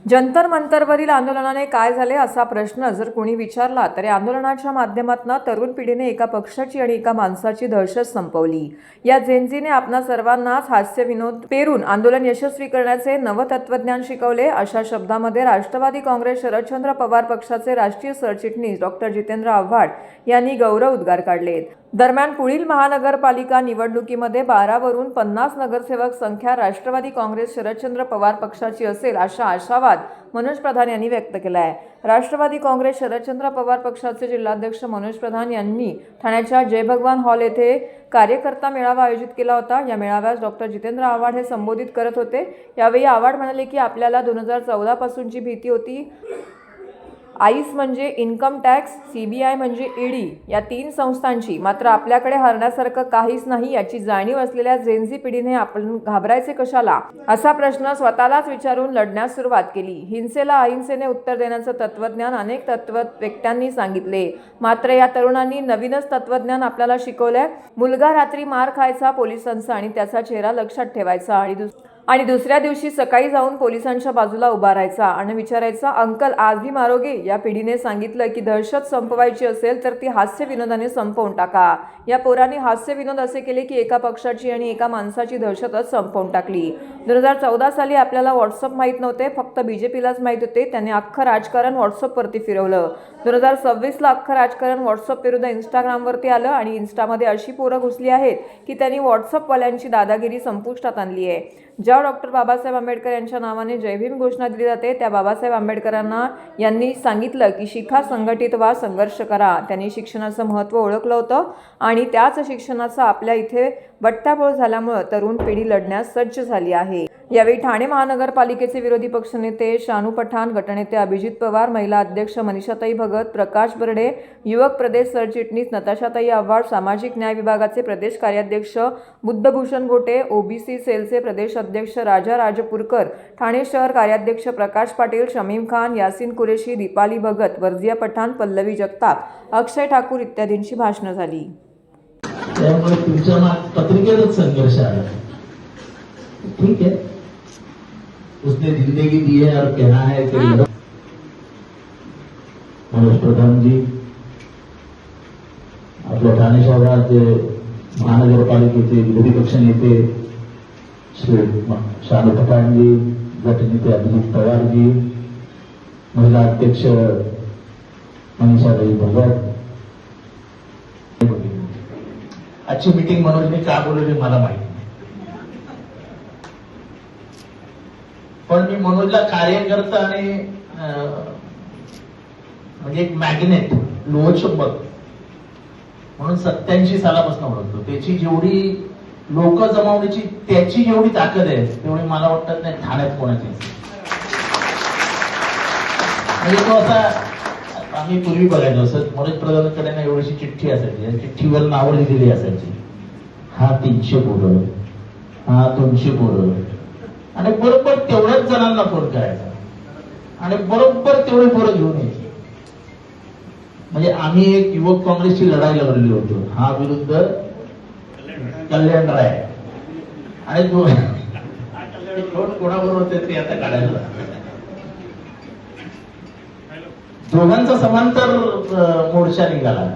जंतर मंतरवरील आंदोलनाने काय झाले असा प्रश्न जर कोणी विचारला तर या आंदोलनाच्या माध्यमातून तरुण पिढीने एका पक्षाची आणि एका माणसाची दहशत संपवली। या जेनझीने आपणा सर्वांनाच हास्य विनोद पेरून आंदोलन यशस्वी करण्याचे नवतत्वज्ञान शिकवले, अशा शब्दामध्ये राष्ट्रवादी काँग्रेस शरदचंद्र पवार पक्षाचे राष्ट्रीय सरचिटणीस डॉक्टर जितेंद्र आव्हाड यांनी गौरव उद्गार काढले। दरम्यान पुढील महानगरपालिका निवडणुकीमध्ये 12 वरून 50 नगरसेवक संख्या राष्ट्रवादी काँग्रेस शरदचंद्र पवार पक्षाची असेल असा आशावाद मनोज प्रधान यांनी व्यक्त केला आहे। राष्ट्रवादी काँग्रेस शरदचंद्र पवार पक्षाचे जिल्हाध्यक्ष मनोज प्रधान यांनी ठाण्याच्या जय भगवान हॉल येथे कार्यकर्ता मेळावा आयोजित केला होता। या मेळाव्यास डॉक्टर जितेंद्र आव्हाड हे संबोधित करत होते। यावेळी आव्हाड म्हणाले की आपल्याला 2014 पासूनची भीती होती। आईस म्हणजे इन्कम टॅक्स, CBI म्हणजे ईडी या 3 संस्थांची, मात्र आपल्याकडे हरण्यासारखं काहीच नाही याची जाणीव असलेल्या जेनझी पिढीने आपण घाबरायचे कशाला असा प्रश्न स्वतःलाच विचारून लढण्यास सुरुवात केली। हिंसेला अहिंसेने उत्तर देण्याचं तत्वज्ञान अनेक तत्वज्ञांनी सांगितले, मात्र या तरुणांनी नवीनच तत्वज्ञान आपल्याला शिकवलंय। मुलगा रात्री मार खायचा पोलिसांचा आणि त्याचा चेहरा लक्षात ठेवायचा आणि दुसऱ्या दिवशी सकाळी जाऊन पोलिसांच्या बाजूला उभा राहायचा आणि विचारायचा, अंकल आज भी मारोगे? या पिढीने सांगितलं की दहशत संपवायची असेल तर ती हास्य विनोदाने संपवून टाका। या पोरांनी हास्य विनोद असे केले की एका पक्षाची आणि एका माणसाची दहशतच संपवून टाकली। 2014 साली आपल्याला व्हॉट्सअप माहीत नव्हते, फक्त BJPलाच माहीत होते। त्याने अख्खं राजकारण व्हॉट्सअपवरती फिरवलं। 2026ला अख्खं राजकारण व्हॉट्सअप विरुद्ध इंस्टाग्रामवरती आलं आणि इन्स्टामध्ये अशी पोरं घुसली आहेत की त्यांनी व्हॉट्सअपवाल्यांची दादागिरी संपुष्टात आणली आहे। ज्या डॉक्टर बाबासाहेब आंबेडकर यांच्या नावाने जय भीम घोषणा दिली जाते त्या बाबासाहेब आंबेडकरांना यांनी सांगितलं की शिखा, संघटित व्हा, संघर्ष करा। त्यांनी शिक्षणाचं महत्त्व ओळखलं होतं आणि त्याच शिक्षणाचा आपल्या इथे बट्ट्याबोळ झाल्यामुळे तरुण पिढी लढण्यास सज्ज झाली आहे। यावेळी ठाणे महानगरपालिकेचे विरोधी पक्षनेते शानू पठाण, गटनेते अभिजित पवार, महिला अध्यक्ष मनीषाताई भगत, प्रकाश बर्डे, युवक प्रदेश सरचिटणीस नताशाताई आव्हाड, सामाजिक न्याय विभागाचे प्रदेश कार्याध्यक्ष बुद्धभूषण गोटे, OBC सेलचे प्रदेश अध्यक्ष राजा राजपूरकर, ठाणे शहर कार्याध्यक्ष प्रकाश पाटील, शमीम खान, यासिन कुरेशी, दीपाली भगत, वर्जिया पठाण, पल्लवी जगताप, अक्षय ठाकूर इत्यादींची भाषणं झाली। त्यामुळे तुमच्या पत्रिकेतच संघर्ष आला, ठीक है, उसने जिंदगी दी है और कहना है कि मनोज प्रधान जी आपल्या ठाणे शहरात महानगरपालिकेचे विरोधी पक्ष नेते श्री शानू पठाण जी, गटनेते अभिजित पवार जी, महिला अध्यक्ष मनीषाताई भगत, आजची मीटिंग मनोजने का बोलवली मला माहिती, पण मी मनोजला कार्यकर्ता आणि म्हणजे एक मॅग्नेट, लोहचुंबक म्हणून 87 सालापासून ओळखतो। त्याची जेवढी लोक जमावण्याची त्याची जेवढी ताकद आहे तेवढी मला वाटत नाही ठाण्यात कोणाची। म्हणजे तो असा, आम्ही पूर्वी बघायचो असं मनोज प्रधानांकडे ना एवढीशी चिठ्ठी असायची, चिठ्ठीवर नावं लिहिलेली असायची, हा 300 पोरं, हा 200 पोरं, आणि बरोबर तेवढ्याच जणांना फोन करायचा आणि बरोबर तेवढे पोरं घेऊन यायची। म्हणजे आम्ही एक युवक काँग्रेसची लढाई लढलेलो होतो, हा विरुद्ध कल्याण राय, आणि दोन कोणाबरोबर होते ते आता काढायला, दोघांचा समांतर मोर्चा निघाला,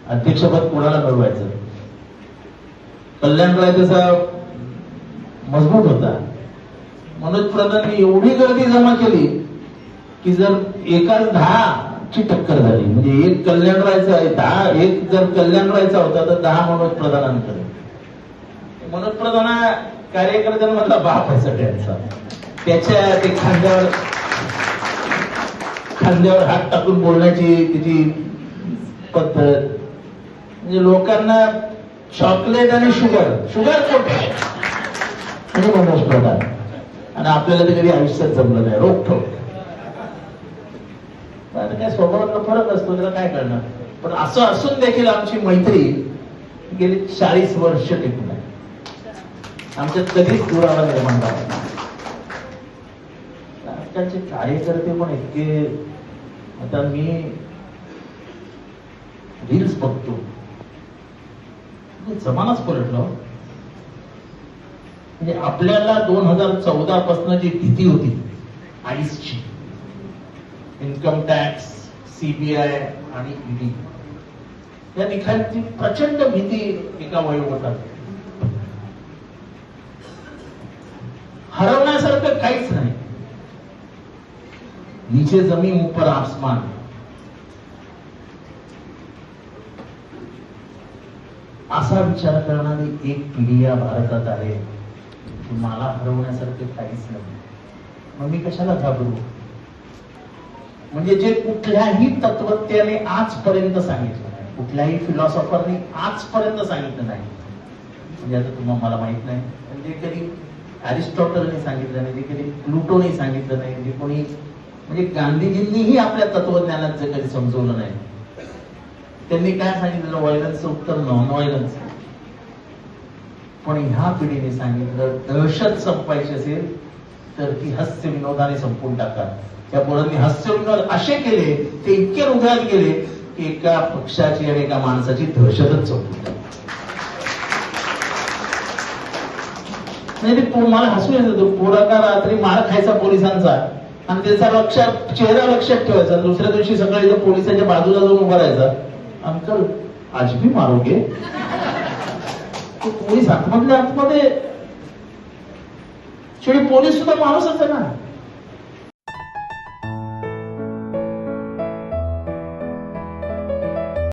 अध्यक्षपद कोणाला मिळवायचं। कल्याण राय तसा मजबूत होता, मनोज प्रधानांनी एवढी गर्दी जमा केली की जर एकाच 10 ची टक्कर झाली, म्हणजे एक कल्याण रायचा, 10 एक जर कल्याण रायचा होता तर 10 मनोज प्रधानांकडे। मनोज प्रधान कार्यकर्त्यांमधला बाप आहे सगळ्यांचा, त्याच्या ते खांद्यावर हात टाकून बोलण्याची त्याची पद्धत, म्हणजे लोकांना चॉकलेट आणि शुगर कोठे म्हणजे मनोज प्रधान, आणि आपल्याला ते कधी आयुष्यात जमलं नाही, रोखठोक काय स्वभावातला फरक असतो, त्याला काय करणार। पण असं असून देखील आमची मैत्री गेली 40 वर्ष टिकून आहे, आमच्यात कधीच दुरावा निर्माण झाला नाही। आजकालचे कार्यकर्ते पण इतके, आता मी रील्स बघतो, जमानाच पलटलो। म्हणजे आपल्याला 2014 पासून जी भीती होती आईसची, इन्कम टॅक्स, सीबीआय आणि ईडी या निकालांची प्रचंड भीती एका वयोगटात. हरवण्यासारखं काहीच नाही. नीचे जमीन ऊपर आसमान. असा विचार करणारी एक पिढी या भारतात आहे की मला हरवण्यासारखं काहीच नाही, मग मी कशाला घाबरू. म्हणजे जे कुठल्याही तत्वज्ञाने आजपर्यंत सांगितलं नाही, कुठल्याही फिलॉसॉफरने आजपर्यंत सांगितलं नाही. म्हणजे आता तुम्हाला मला माहित नाही, पण जे कधी अरिस्टॉटलने सांगितलं नाही, जे कधी प्लुटोने सांगितलं नाही, जे कोणी म्हणजे गांधीजींनीही आपल्या तत्वज्ञानात जे कधी समजवलं नाही, त्यांनी काय सांगितलं, व्हायलन्सचं उत्तर नॉन व्हायलन्स. पण ह्या पिढीने सांगितलं दहशत संपायची असेल तर ती हास्य विनोदाने संपून टाका. त्या पोरांनी हास्य विनोद असे केले, ते इतके हृदयात गेले की एका पक्षाची आणि एका माणसाची दहशतच संपून टाकली. म्हणजे मला हसू येत होतं, पोरांना रात्री मार खायचा पोलिसांचा आणि त्याचा चेहरा लक्षात ठेवायचा. दुसऱ्या दिवशी सकाळी जर पोलिसांच्या बाजूला जाऊन उभा राहायचा, अंकल आज भी मारोगे. पोलीस आतमधल्या आतमध्ये शेवटी पोलीस सुद्धा माणूसच आहे ना.